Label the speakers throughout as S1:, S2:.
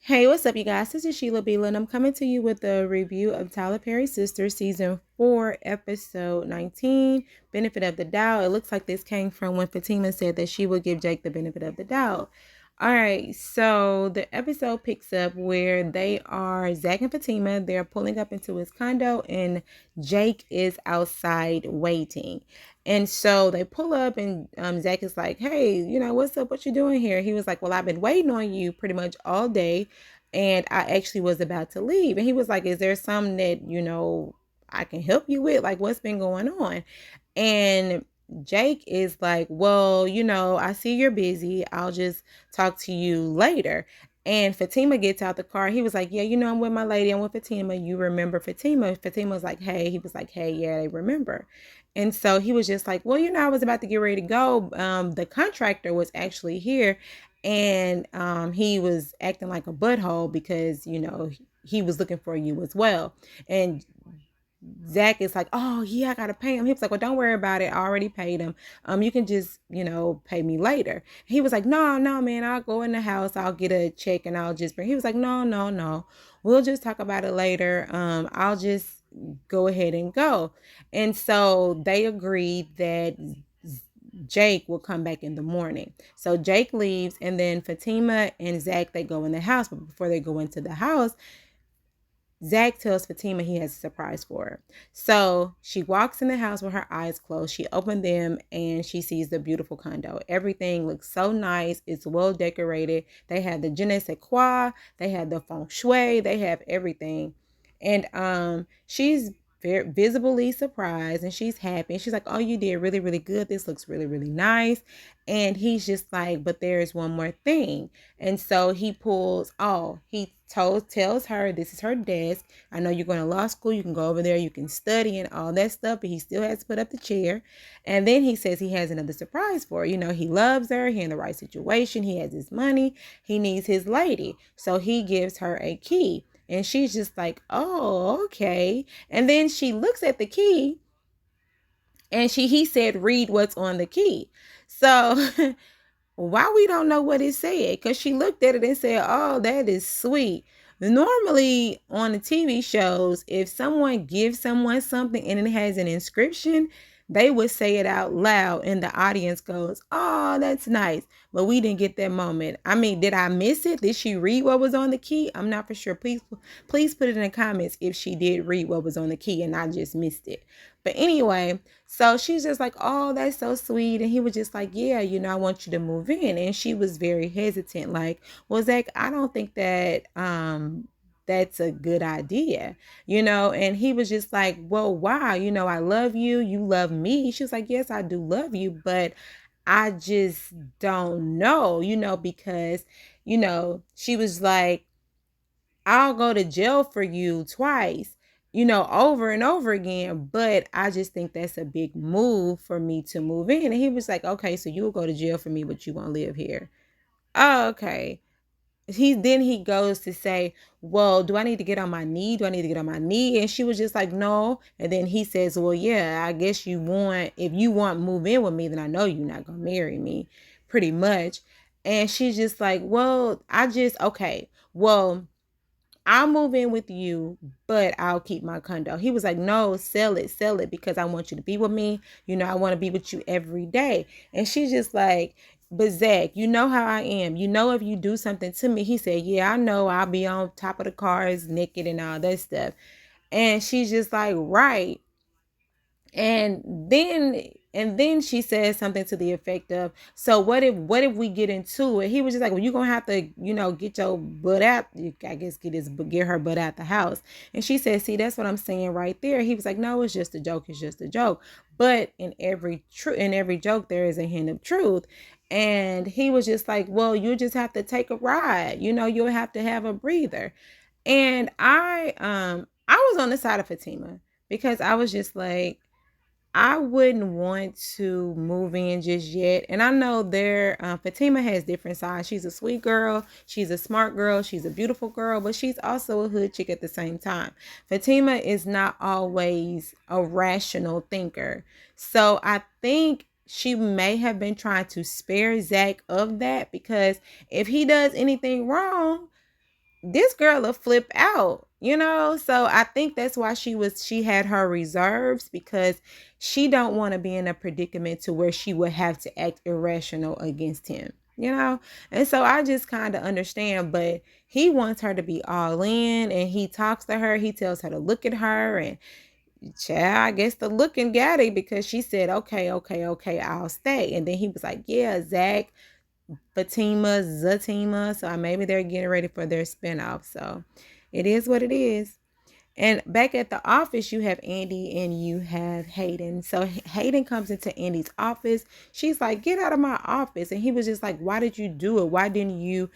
S1: Hey, what's up, you guys? This is Sheila Beela, and I'm coming to you with a review of Perry Sistas, Season 4, Episode 19, Benefit of the Doubt. It looks like this came from when Fatima said that she would give Jake the benefit of the doubt. All right, so the episode picks up where they are, Zach and Fatima, they're pulling up into his condo, and Jake is outside waiting. And so they pull up, and Zach is like, hey, what's up? What you doing here? He was like, well, I've been waiting on you pretty much all day, and I actually was about to leave. And he was like, is there something that, I can help you with? Like, what's been going on? And Jake is like, well, I see you're busy. I'll just talk to you later. And Fatima gets out the car. He was like, yeah, I'm with my lady. I'm with Fatima. You remember Fatima? Fatima was like, hey. He was like, hey, yeah, they remember. And so he was just like, well, I was about to get ready to go. The contractor was actually here, and he was acting like a butthole because, he was looking for you as well. And Zach is like, oh yeah, I gotta pay him. He was like, well, don't worry about it. I already paid him. You can just, pay me later. He was like, no, no, man, I'll go in the house. I'll get a check and I'll just bring. He was like, no, no, no. We'll just talk about it later. I'll just go ahead and go. And so they agreed that Jake will come back in the morning. So Jake leaves, and then Fatima and Zach, they go in the house. But before they go into the house, Zach tells Fatima he has a surprise for her. So she walks in the house with her eyes closed. She opened them and she sees the beautiful condo. Everything looks so nice. It's well decorated. They have the je ne sais quoi. They have the feng shui. They have everything. And she's very visibly surprised, and she's happy. And she's like, oh, you did really, really good. This looks really, really nice. And he's just like, but there's one more thing. And so he tells her this is her desk. I know you're going to law school. You can go over there. You can study and all that stuff. But he still has to put up the chair. And then he says he has another surprise for her. He loves her. He's in the right situation. He has his money. He needs his lady. So he gives her a key. And she's just like, oh, okay. And then she looks at the key, and he said, read what's on the key. So why we don't know what it said? Because she looked at it and said, oh, that is sweet. Normally on the TV shows, if someone gives someone something and it has an inscription, they would say it out loud and the audience goes, oh, that's nice. But we didn't get that moment. I mean, did I miss it? Did she read what was on the key? I'm not for sure. Please put it in the comments if she did read what was on the key and I just missed it. But anyway, so she's just like, oh, that's so sweet. And he was just like, yeah, I want you to move in. And she was very hesitant, like, well, Zach, I don't think that that's a good idea, and he was just like, well, why? I love you. You love me. She was like, yes, I do love you, but I just don't know, because, she was like, I'll go to jail for you twice, over and over again. But I just think that's a big move for me to move in. And he was like, okay, so you'll go to jail for me, but you won't live here. Oh, okay. He goes to say, well, do I need to get on my knee? Do I need to get on my knee? And she was just like, no. And then he says, well, yeah, I guess if you want to move in with me, then I know you're not going to marry me, pretty much. And she's just like, well, okay, well, I'll move in with you, but I'll keep my condo. He was like, no, sell it because I want you to be with me. I want to be with you every day. And she's just like, but Zach, you know how I am. If you do something to me, he said, yeah, I know I'll be on top of the cars naked and all that stuff. And she's just like, right. And then she says something to the effect of, so what if we get into it? He was just like, well, you're gonna have to, get your butt out. I guess get her butt out the house. And she said, see, that's what I'm saying right there. He was like, no, it's just a joke. It's just a joke. But in every joke, there is a hint of truth. And he was just like, well, you just have to take a ride. You'll have to have a breather. And I was on the side of Fatima because I was just like, I wouldn't want to move in just yet. And I know Fatima has different sides. She's a sweet girl. She's a smart girl. She's a beautiful girl, but she's also a hood chick at the same time. Fatima is not always a rational thinker. So I think she may have been trying to spare Zach of that, because if he does anything wrong, this girl will flip out, so I think that's why she had her reserves, because she don't want to be in a predicament to where she would have to act irrational against him. And so I just kind of understand, but he wants her to be all in, and he talks to her, he tells her to look at her, and child, I guess the looking got it, because she said, okay, okay, okay, I'll stay. And then he was like, yeah, Zach, Fatima, Zatima. So maybe they're getting ready for their spinoff. So it is what it is. And back at the office, you have Andy and you have Hayden. So Hayden comes into Andy's office. She's like, get out of my office. And he was just like, why did you do it? Why didn't you,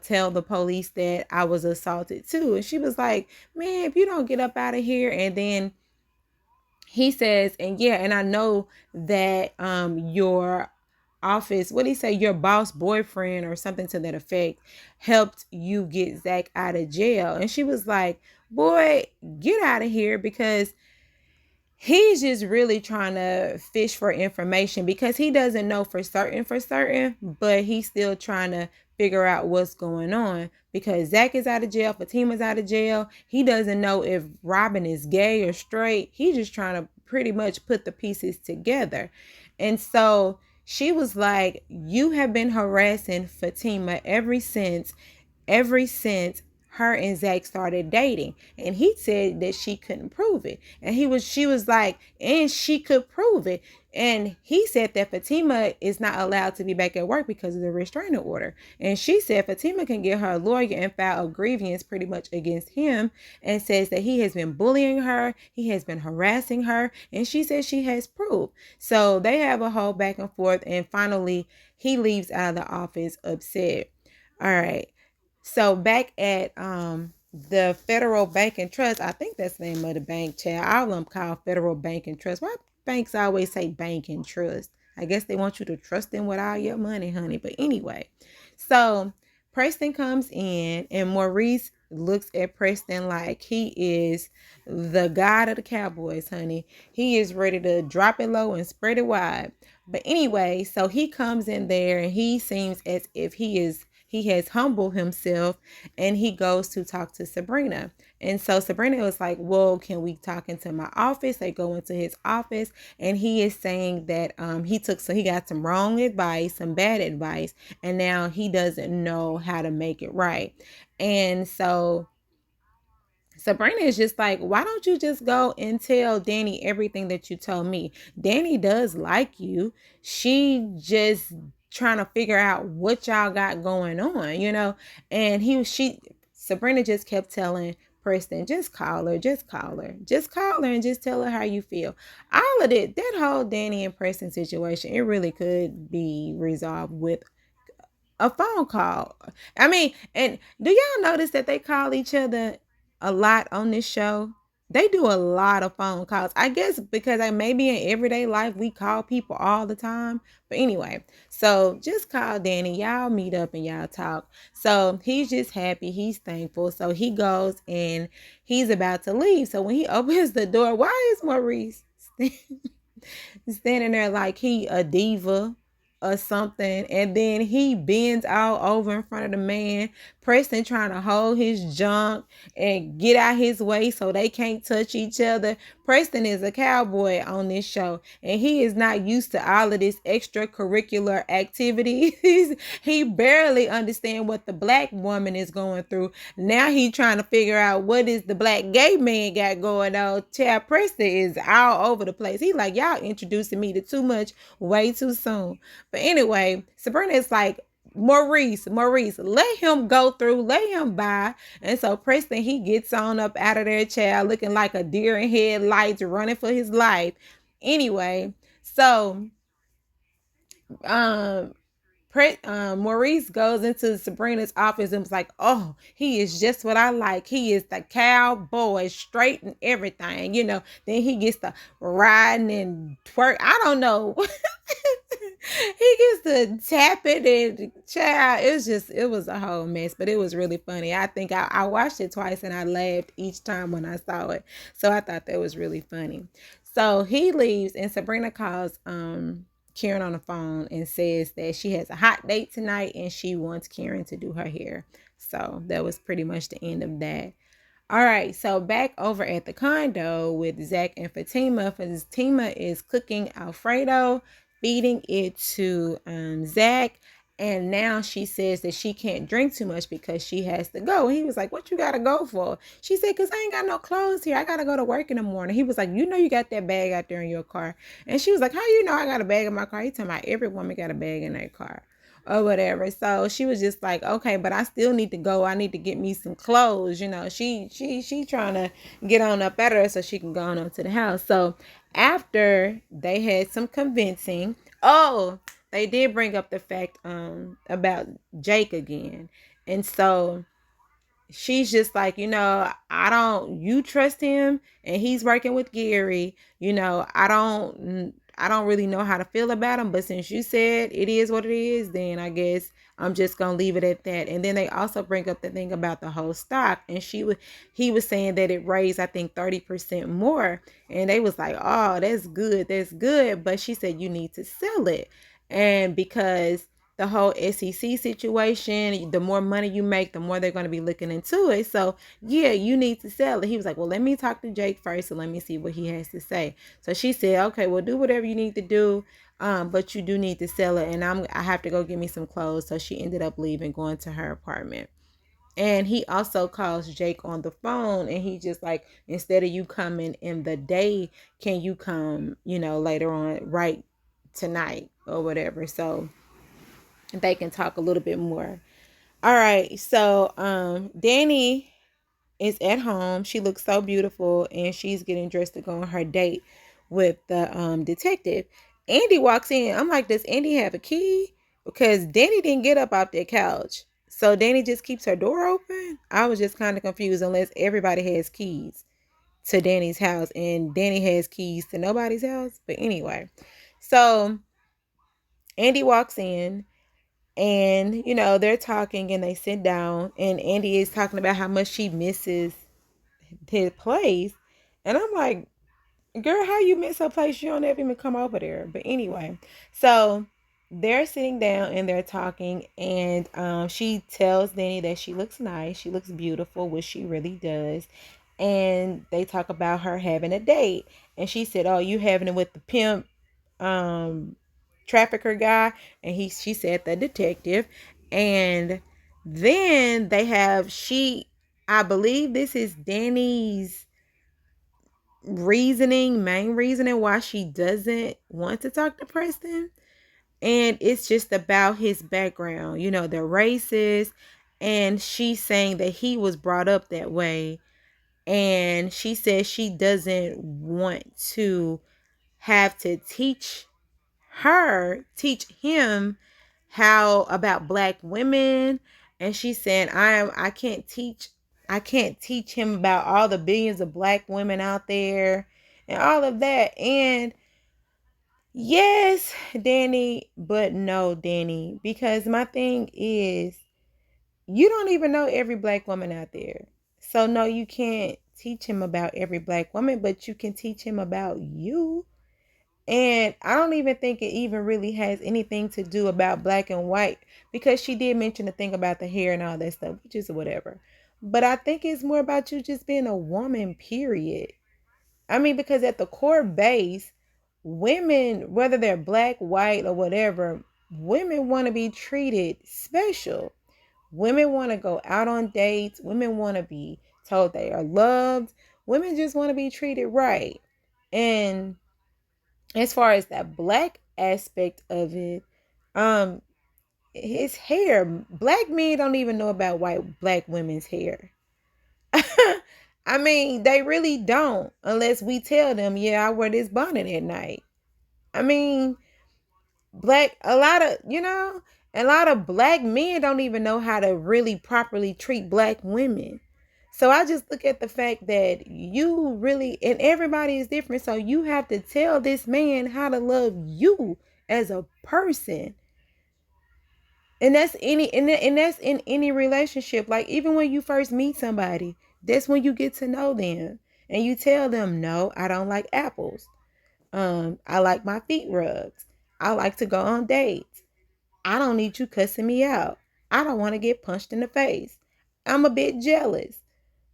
S1: tell the police that I was assaulted too? And she was like, man, if you don't get up out of here. And then he says, and yeah, and I know that your office, what did he say, your boss boyfriend or something to that effect, helped you get Zach out of jail. And she was like, boy, get out of here, because he's just really trying to fish for information, because he doesn't know for certain, but he's still trying to figure out what's going on, because Zach is out of jail, Fatima's out of jail. He doesn't know if Robin is gay or straight. He's just trying to pretty much put the pieces together. And so she was like, you have been harassing Fatima ever since her and Zach started dating. And he said that she couldn't prove it. And she was like, and she could prove it. And he said that Fatima is not allowed to be back at work because of the restraining order. And she said Fatima can get her a lawyer and file a grievance pretty much against him, and says that he has been bullying her, he has been harassing her, and she says she has proof. So they have a whole back and forth, and finally he leaves out of the office upset. All right. So back at the Federal Bank and Trust, I think that's the name of the bank, child. All of them call Federal Bank and Trust. Why banks always say bank and trust? I guess they want you to trust them with all your money, honey. But anyway, so Preston comes in, and Maurice looks at Preston like he is the god of the Cowboys, honey. He is ready to drop it low and spread it wide. But anyway, so he comes in there, and he seems as if he has humbled himself, and he goes to talk to Sabrina. And so Sabrina was like, well, can we talk into my office? They go into his office, and he is saying that he got some wrong advice, some bad advice, and now he doesn't know how to make it right. And so Sabrina is just like, why don't you just go and tell Danny everything that you told me? Danny does like you. She just trying to figure out what y'all got going on. And Sabrina just kept telling Preston, just call her, just call her, just call her, and just tell her how you feel. All of it, that whole Danny and Preston situation, it really could be resolved with a phone call. I mean, and do y'all notice that they call each other a lot on this show? They do a lot of phone calls. I guess because maybe in everyday life we call people all the time. But anyway, so just call Danny. Y'all meet up and y'all talk. So he's just happy. He's thankful. So he goes and he's about to leave. So when he opens the door, why is Maurice standing there like he a diva or something? And then he bends all over in front of the man. Preston trying to hold his junk and get out his way so they can't touch each other. Preston is a cowboy on this show, and he is not used to all of this extracurricular activity. He barely understands what the black woman is going through. Now he trying to figure out what is the black gay man got going on. Chad Preston is all over the place. He like, y'all introducing me to too much way too soon. But anyway, Sabrina is like, Maurice, let him go through, let him by. And so Preston, he gets on up out of there, child, looking like a deer in headlights, running for his life. Anyway, so Maurice goes into Sabrina's office and was like, oh, he is just what I like. He is the cowboy, straight and everything, Then he gets to riding and twerk. I don't know. He gets to tap it, and child, it was a whole mess, but it was really funny. I think I watched it twice, and I laughed each time when I saw it. So I thought that was really funny. So he leaves, and Sabrina calls Karen on the phone and says that she has a hot date tonight and she wants Karen to do her hair. So that was pretty much the end of that. All right, so back over at the condo with Zach and Fatima. Fatima is cooking Alfredo, feeding it to Zach. And now she says that she can't drink too much because she has to go. He was like, what you got to go for? She said, because I ain't got no clothes here. I got to go to work in the morning. He was like, you know you got that bag out there in your car. And she was like, how you know I got a bag in my car? He talking about every woman got a bag in their car or whatever. So she was just like, okay, but I still need to go. I need to get me some clothes. You know, she trying to get on up at her so she can go on up to the house. So after they had some convincing, they did bring up the fact about Jake again. And so she's just like, you trust him and he's working with Gary. I don't really know how to feel about him, but since you said it is what it is, then I guess I'm just gonna leave it at that. And then they also bring up the thing about the whole stock, and he was saying that it raised, I think, 30% more, and they was like, oh, that's good, but she said you need to sell it, and because the whole SEC situation, the more money you make, the more they're going to be looking into it. So yeah, you need to sell it. He was like, well, let me talk to Jake first and let me see what he has to say. So she said, okay, well, do whatever you need to do. But you do need to sell it. And I have to go get me some clothes. So she ended up leaving, going to her apartment. And he also calls Jake on the phone, and he just like, instead of you coming in the day, can you come, later on, right tonight or whatever. So they can talk a little bit more. All right, so Dani is at home. She looks so beautiful, and she's getting dressed to go on her date with the detective. Andy walks in. I'm like, does Andy have a key? Because Dani didn't get up off that couch. So Dani just keeps her door open. I was just kind of confused, unless everybody has keys to Dani's house and Dani has keys to nobody's house. But anyway, so Andy walks in. And, they're talking and they sit down, and Andy is talking about how much she misses his place. And I'm like, girl, how you miss her place? You don't ever even come over there. But anyway, so they're sitting down and they're talking, and she tells Dani that she looks nice. She looks beautiful, which she really does. And they talk about her having a date. And she said, oh, you having it with the pimp trafficker guy? And she said the detective. And then they have, I believe this is Dani's main reasoning why she doesn't want to talk to Preston. And it's just about his background. They're racist, and she's saying that he was brought up that way. And she says she doesn't want to have to teach him how about black women. And she's saying I can't teach him about all the billions of black women out there and all of that. And yes, Dani, but no, Dani, because my thing is, you don't even know every black woman out there. So no, you can't teach him about every black woman, but you can teach him about you. And I don't even think it even really has anything to do about black and white, because she did mention the thing about the hair and all that stuff, which is whatever. But I think it's more about you just being a woman, period. I mean, because at the core base, women, whether they're black, white, or whatever, women want to be treated special. Women want to go out on dates. Women want to be told they are loved. Women just want to be treated right. And as far as that black aspect of it, his hair, black men don't even know about black women's hair. I mean, they really don't, unless we tell them, yeah, I wear this bonnet at night. I mean, a lot of black men don't even know how to really properly treat black women. So I just look at the fact that you really, and everybody is different. So you have to tell this man how to love you as a person. And that's that's in any relationship. Like, even when you first meet somebody, that's when you get to know them. And you tell them, no, I don't like apples. I like my feet rubbed. I like to go on dates. I don't need you cussing me out. I don't want to get punched in the face. I'm a bit jealous.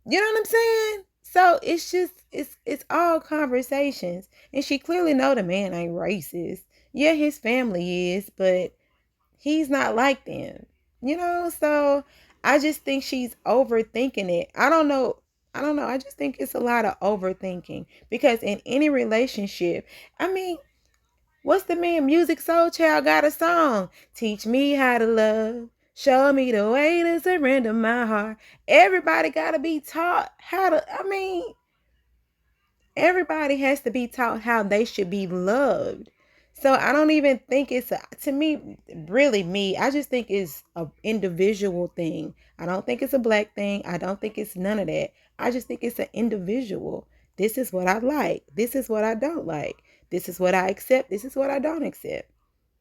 S1: You know what I'm saying? So it's just it's all conversations. And she clearly know the man ain't racist. Yeah, his family is, but he's not like them. You know? So I just think she's overthinking it. I don't know. I don't know. I just think it's a lot of overthinking because in any relationship, I mean, what's the man? Music Soul Child got a song. Teach me how to love. Show me the way to surrender my heart. Everybody got to be taught how to, I mean, everybody has to be taught how they should be loved. So I don't even think it's to me, really me. I just think it's a individual thing. I don't think it's a black thing. I don't think it's none of that. I just think it's an individual. This is what I like. This is what I don't like. This is what I accept. This is what I don't accept.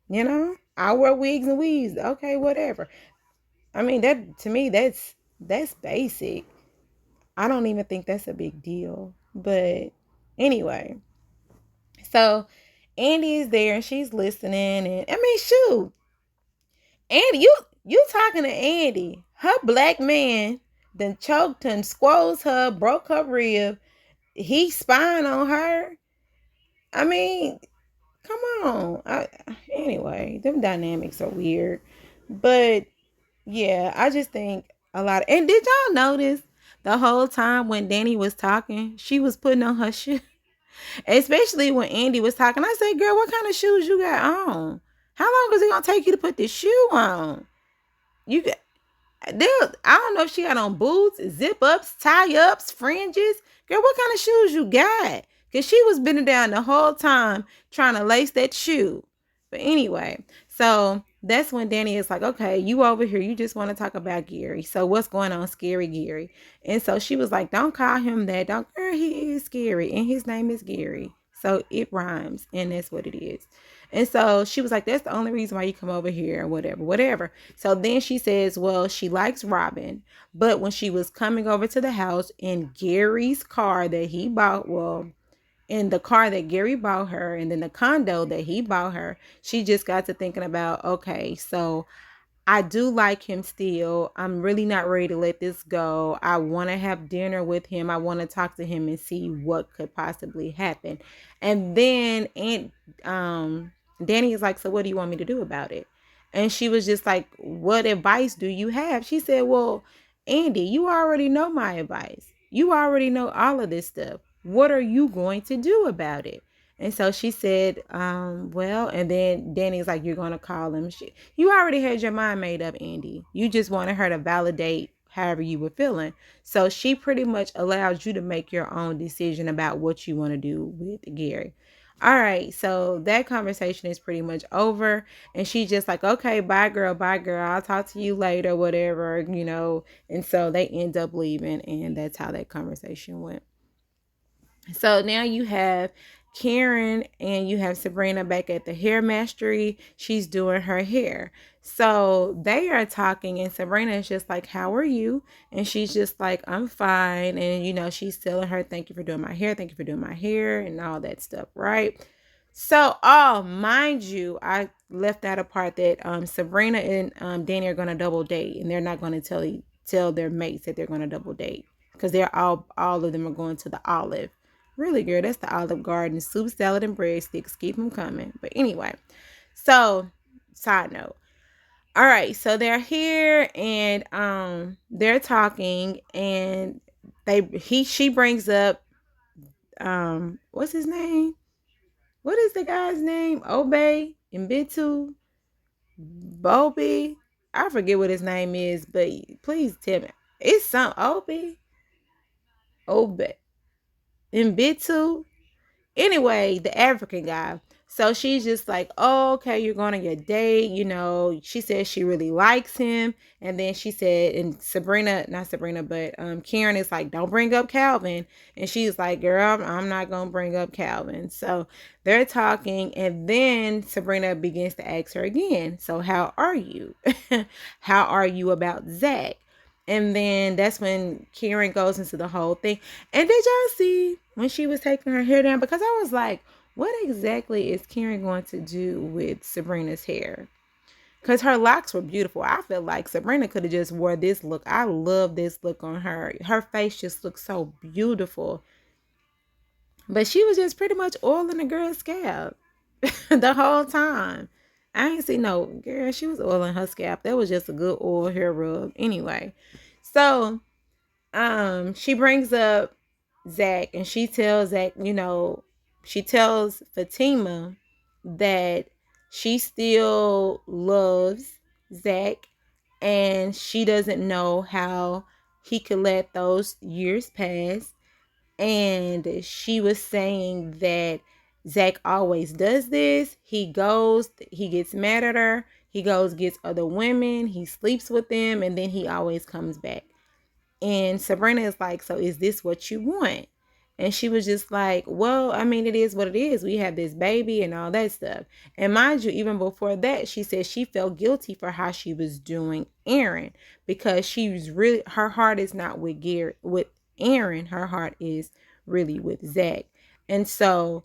S1: You know, I wear wigs and weaves. Okay, whatever. I mean, that to me, that's basic. I don't even think that's a big deal. But anyway, so Andy is there and she's listening, and I mean, shoot, Andy, you talking to Andy? Her black man then choked and squoze her, broke her rib. He spying on her. I mean, come on. Anyway, them dynamics are weird, but yeah, I just think a lot. And did y'all notice the whole time when Danny was talking, she was putting on her shoe, especially when Andy was talking. I said, "Girl, what kind of shoes you got on? How long is it gonna take you to put this shoe on? You got I don't know if she got on boots, zip ups, tie ups, fringes. Girl, what kind of shoes you got? Because she was bending down the whole time trying to lace that shoe. But anyway, so that's when Danny is like, okay, you over here. You just want to talk about Gary. So what's going on, Scary Gary? And so she was like, don't call him that. Don't, girl, he is scary. And his name is Gary. So it rhymes. And that's what it is. And so she was like, that's the only reason why you come over here, or whatever, whatever. So then she says, well, she likes Robin. But when she was coming over to the house in Gary's car that he bought, well, in the car that Gary bought her, and then the condo that he bought her, she just got to thinking about, okay, so I do like him still. I'm really not ready to let this go. I want to have dinner with him. I want to talk to him and see what could possibly happen. And then Danny is like, so what do you want me to do about it? And she was just like, what advice do you have? She said, well, Andy, you already know my advice. You already know all of this stuff. What are you going to do about it? And so she said, well, and then Danny's like, you're going to call him. You already had your mind made up, Andy. You just wanted her to validate however you were feeling. So she pretty much allowed you to make your own decision about what you want to do with Gary. All right, so that conversation is pretty much over. And she's just like, okay, bye, girl, bye, girl. I'll talk to you later, whatever, you know. And so they end up leaving, and that's how that conversation went. So now you have Karen and you have Sabrina back at the hair mastery. She's doing her hair. So they are talking, and Sabrina is just like, how are you? And she's just like, I'm fine. And, you know, she's telling her, thank you for doing my hair. Thank you for doing my hair and all that stuff, right? So, oh, mind you, I left out a part that Sabrina and Danny are going to double date, and they're not going to tell their mates that they're going to double date because they're all of them are going to the Olive. Really, girl, that's the Olive Garden. Soup, salad, and breadsticks. Keep them coming. But anyway, so side note. All right, so they're here and they're talking, and she brings up what's his name? What is the guy's name? Obey and Bitu Bobby. I forget what his name is, but please tell me. It's some Obey and Bitu. Anyway, the African guy. So she's just like, oh, okay, you're going on your date. You know, she says she really likes him. And then she said, and not Sabrina, but Karen is like, don't bring up Calvin. And she's like, girl, I'm not going to bring up Calvin. So they're talking. And then Sabrina begins to ask her again. So how are you? How are you about Zach? And then that's when Karen goes into the whole thing. And did y'all see when she was taking her hair down? Because I was like, what exactly is Karen going to do with Sabrina's hair? Because her locks were beautiful. I feel like Sabrina could have just wore this look. I love this look on her. Her face just looks so beautiful. But she was just pretty much oiling the girl's scalp the whole time. I ain't see no girl. She was oiling her scalp. That was just a good oil hair rub. Anyway, so she brings up Zach and she tells Zach, she tells Fatima that she still loves Zach and she doesn't know how he could let those years pass. And she was saying that Zach always does this. He goes, he gets mad at her, he goes, gets other women, he sleeps with them, and then he always comes back. And Sabrina is like, so is this what you want? And she was just like, well, I mean, it is what it is. We have this baby and all that stuff. And mind you, even before that, she said she felt guilty for how she was doing Aaron because she was really, her heart is not with with Aaron. Her heart is really with Zach. And so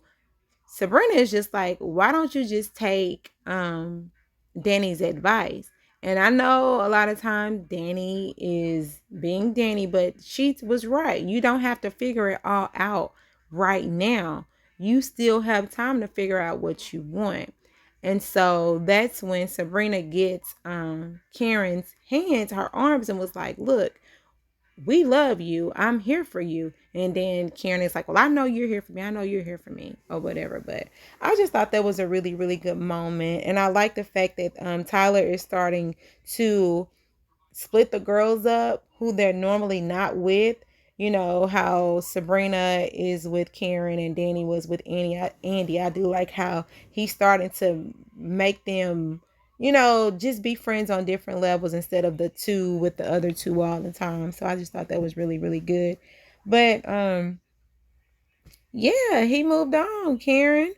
S1: Sabrina is just like, why don't you just take Danny's advice? And I know a lot of times Danny is being Danny, but she was right. You don't have to figure it all out right now. You still have time to figure out what you want. And so that's when Sabrina gets Karen's hands, her arms, and was like, look, we love you. I'm here for you. And then Karen is like, well, I know you're here for me. I know you're here for me or whatever. But I just thought that was a really, really good moment. And I like the fact that Tyler is starting to split the girls up who they're normally not with. You know, how Sabrina is with Karen and Danny was with Andy. I do like how he's starting to make them, just be friends on different levels instead of the two with the other two all the time. So I just thought that was really, really good. But yeah, he moved on, Karen.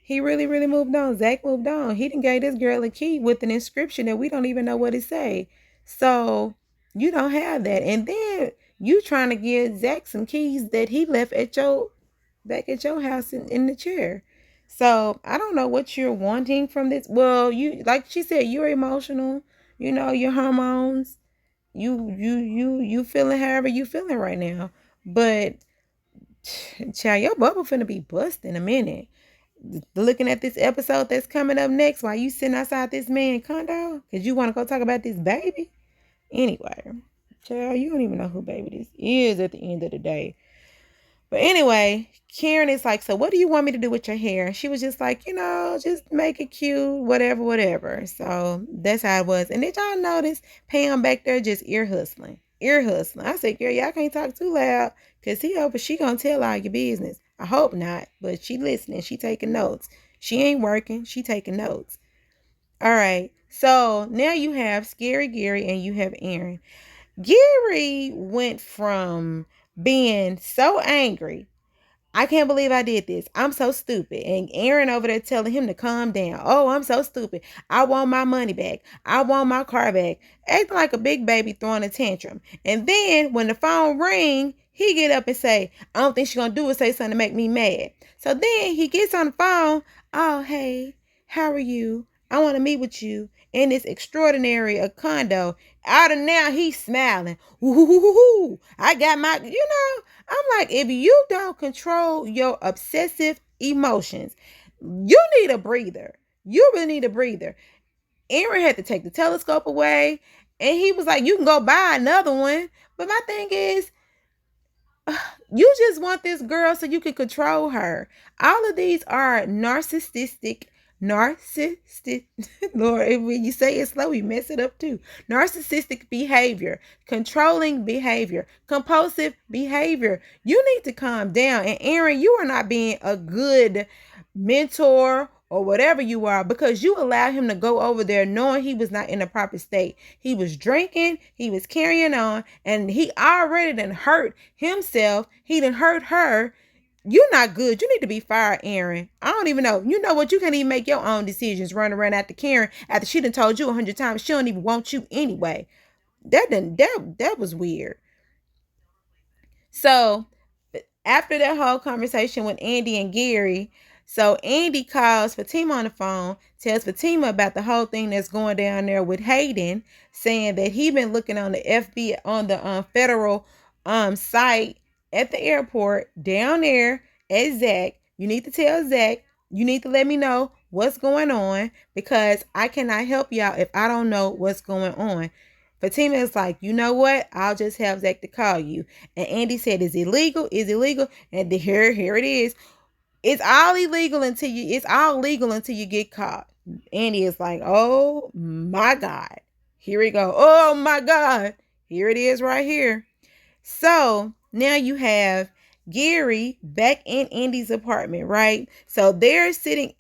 S1: He really, really moved on. Zach moved on. He done gave this girl a key with an inscription that we don't even know what it say. So you don't have that. And then you trying to give Zach some keys that he left at back at your house in the chair. So I don't know what you're wanting from this. Well, you, like she said, you're emotional. Your hormones. You feeling however you feeling right now. But child, your bubble finna be bust in a minute. Looking at this episode that's coming up next while you sitting outside this man condo because you want to go talk about this baby. Anyway, child, you don't even know who baby this is at the end of the day. But anyway, Karen is like, so what do you want me to do with your hair? And she was just like, just make it cute, whatever, whatever. So that's how it was. And did y'all notice Pam back there just ear hustling? Ear hustling. I said, girl, y'all can't talk too loud because she gonna tell all your business. I hope not, but she listening. She taking notes. She ain't working. She taking notes. All right. So now you have Scary Gary and you have Aaron. Gary went from being so angry, I can't believe I did this. I'm so stupid. And Aaron over there telling him to calm down. Oh, I'm so stupid. I want my money back. I want my car back. Acting like a big baby throwing a tantrum. And then when the phone ring, he get up and say, I don't think she's going to do is say something to make me mad. So then he gets on the phone. Oh, hey, how are you? I want to meet with you in this extraordinary condo. Out of now, he's smiling. Ooh, I got my, I'm like, if you don't control your obsessive emotions, you need a breather. You really need a breather. Aaron had to take the telescope away, and he was like, you can go buy another one. But my thing is, you just want this girl so you can control her. All of these are narcissistic. Lord, when you say it slow, you mess it up too. Narcissistic behavior, controlling behavior, compulsive behavior. You need to calm down. And Aaron, you are not being a good mentor or whatever you are, because you allowed him to go over there knowing he was not in a proper state. He was drinking, he was carrying on, and he already done hurt himself. He done hurt her. You're not good. You need to be fired, Aaron. I don't even know. You know what? You can't even make your own decisions. Run around after Karen after she done told you 100 times she don't even want you anyway. That was weird. So after that whole conversation with Andy and Gary, So Andy calls Fatima on the phone, tells Fatima about the whole thing that's going down there with Hayden, saying that he been looking on the FBI, on the federal site at the airport down there at Zach. You need to tell Zach. You need to let me know what's going on, because I cannot help y'all if I don't know what's going on. Fatima is like, you know what? I'll just have Zach to call you. And Andy said, is it legal? Is it legal? And here it is. It's all illegal until you, it's all legal until you get caught. Andy is like, oh my God. Here we go. Oh my God. Here it is right here. So now you have Gary back in Andy's apartment, right? So they're sitting.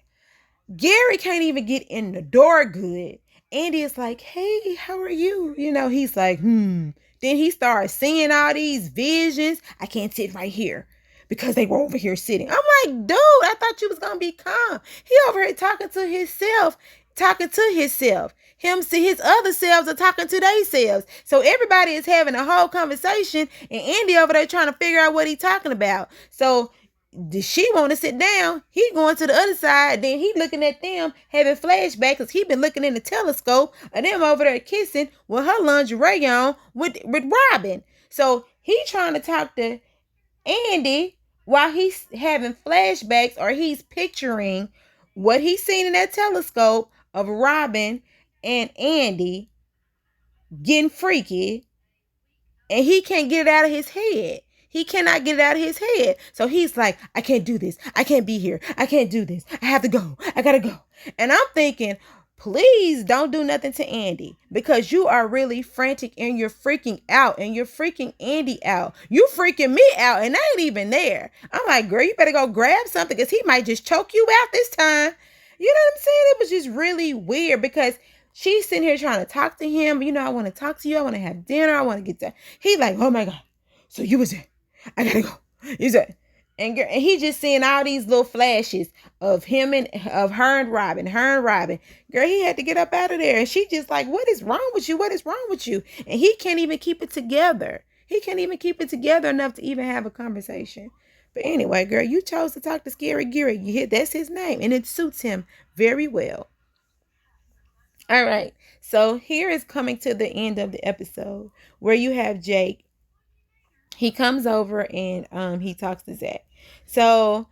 S1: Gary can't even get in the door good. Andy is like, hey, how are you? You know, he's like, Then he starts seeing all these visions. I can't sit right here because they were over here sitting. I'm like, dude, I thought you was going to be calm. He over here talking to himself. Him see his other selves are talking to themselves. So everybody is having a whole conversation, and Andy over there trying to figure out what he's talking about. So does she want to sit down? He going to the other side. Then he looking at them having flashbacks because he been looking in the telescope of them over there kissing with her lingerie on with Robin. So he trying to talk to Andy while he's having flashbacks, or he's picturing what he's seen in that telescope of Robin and Andy getting freaky, and he can't get it out of his head. He cannot get it out of his head. So he's like, I can't do this. I can't be here. I can't do this. I have to go. I gotta go. And I'm thinking, please don't do nothing to Andy, because you are really frantic and you're freaking out, and you're freaking Andy out. You freaking me out, and I ain't even there. I'm like, girl, you better go grab something, because he might just choke you out this time. You know what I'm saying? It was just really weird, because she's sitting here trying to talk to him. You know, I want to talk to you. I want to have dinner. I want to get that. He like, oh my God. So you was there. I gotta go. You said, and he just seeing all these little flashes of him and of her and Robin. Girl, he had to get up out of there. And she just like, what is wrong with you? What is wrong with you? And he can't even keep it together. He can't even keep it together enough to even have a conversation. But anyway, girl, you chose to talk to Scary Gary. That's his name, and it suits him very well. All right. So here is coming to the end of the episode where you have Jake. He comes over and he talks to Zach. So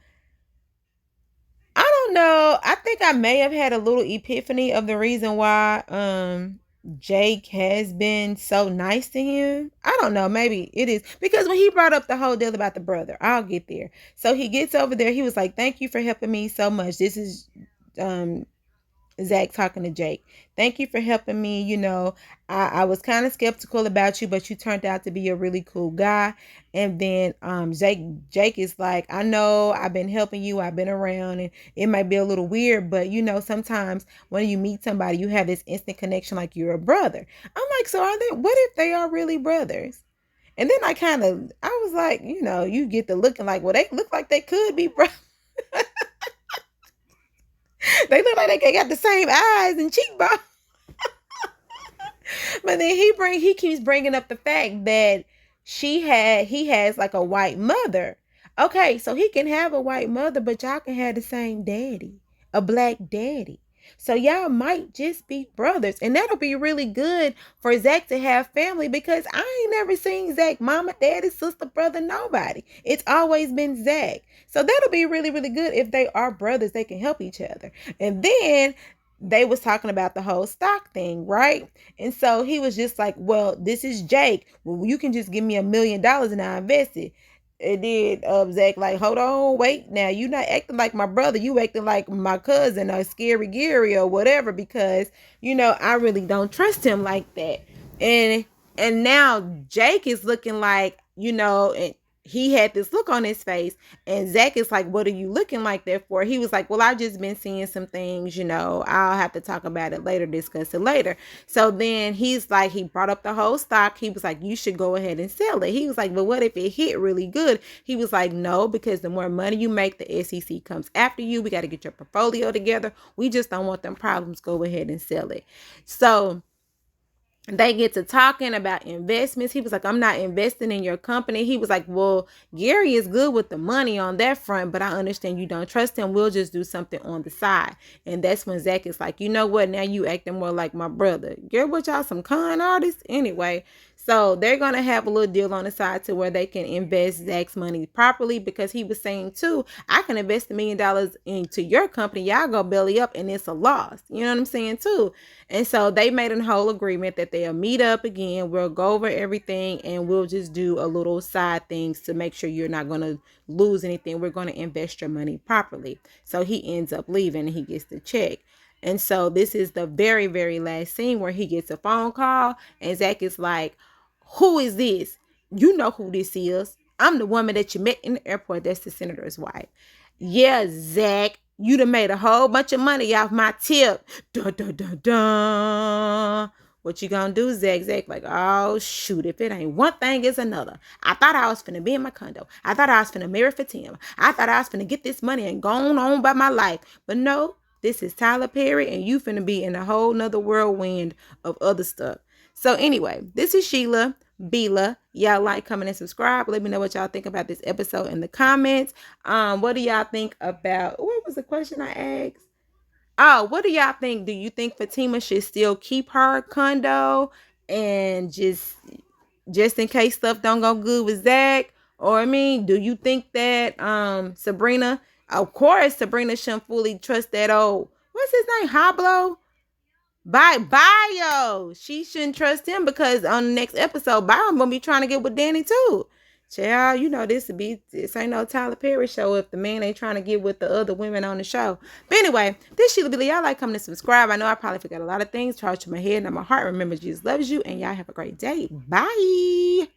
S1: I don't know. I think I may have had a little epiphany of the reason why Jake has been so nice to him. I don't know. Maybe it is because when he brought up the whole deal about the brother, I'll get there. So he gets over there. He was like, thank you for helping me so much. This is Zach talking to Jake. Thank you for helping me. You know, I was kind of skeptical about you, but you turned out to be a really cool guy. And then Jake is like, I know I've been helping you. I've been around, and it might be a little weird, but you know, sometimes when you meet somebody, you have this instant connection like you're a brother. I'm like, so are they, what if they are really brothers? And then I was like, you know, you get to looking like, well, they look like they could be brothers. They look like they got the same eyes and cheekbones. But then he keeps bringing up the fact that he has like a white mother. Okay, so he can have a white mother, but y'all can have the same daddy, a black daddy. So y'all might just be brothers, and that'll be really good for Zach to have family, because I ain't never seen Zach mama, daddy, sister, brother, nobody. It's always been Zach. So that'll be really, really good if they are brothers. They can help each other. And then they was talking about the whole stock thing, right? And so he was just like, well, this is Jake. Well, you can just give me $1 million and I invest it. And then Zach like, hold on, wait. Now you not acting like my brother. You acting like my cousin or Scary Gary or whatever, because, you know, I really don't trust him like that. And now Jake is looking like, you know, and he had this look on his face, and Zach is like, what are you looking like that for? He was like, well, I've just been seeing some things, you know, I'll have to talk about it later, discuss it later. So then he's like, he brought up the whole stock. He was like, you should go ahead and sell it. He was like, but what if it hit really good? He was like, no, because the more money you make, the SEC comes after you. We got to get your portfolio together. We just don't want them problems. Go ahead and sell it. So they get to talking about investments. He was like, I'm not investing in your company. He was like, well, Gary is good with the money on that front, but I understand you don't trust him. We'll just do something on the side. And that's when Zach is like, you know what? Now you acting more like my brother. Gary, what y'all, some con artists? Anyway, so they're going to have a little deal on the side to where they can invest Zach's money properly, because he was saying too, I can invest $1 million into your company. Y'all go belly up and it's a loss. You know what I'm saying too? And so they made a whole agreement that they'll meet up again. We'll go over everything and we'll just do a little side things to make sure you're not going to lose anything. We're going to invest your money properly. So he ends up leaving and he gets the check. And so this is the very, very last scene where he gets a phone call and Zach is like, who is this? You know who this is. I'm the woman that you met in the airport. That's the senator's wife. Yeah, Zach, you done made a whole bunch of money off my tip. Dun, dun, dun, dun. What you gonna do, Zach? Zach like, oh, shoot. If it ain't one thing, it's another. I thought I was finna be in my condo. I thought I was finna marry Fatima. I thought I was finna get this money and go on by my life. But no, this is Tyler Perry, and you finna be in a whole nother whirlwind of other stuff. So anyway, this is Sheila Bila. Y'all like, comment, and subscribe. Let me know what y'all think about this episode in the comments. What do y'all think about, what was the question I asked? Oh, what do y'all think? Do you think Fatima should still keep her condo and just in case stuff don't go good with Zach? Or I mean, do you think that Sabrina, of course Sabrina shouldn't fully trust that old, what's his name, Hablo? Bio. She shouldn't trust him, because on the next episode, Bio gonna be trying to get with Danny too. Child, you know this ain't no Tyler Perry show if the man ain't trying to get with the other women on the show. But anyway, this Sheila Billy. Y'all like, comment, and subscribe. I know I probably forgot a lot of things. Charge to my head and my heart. Remember, Jesus loves you, and y'all have a great day. Bye.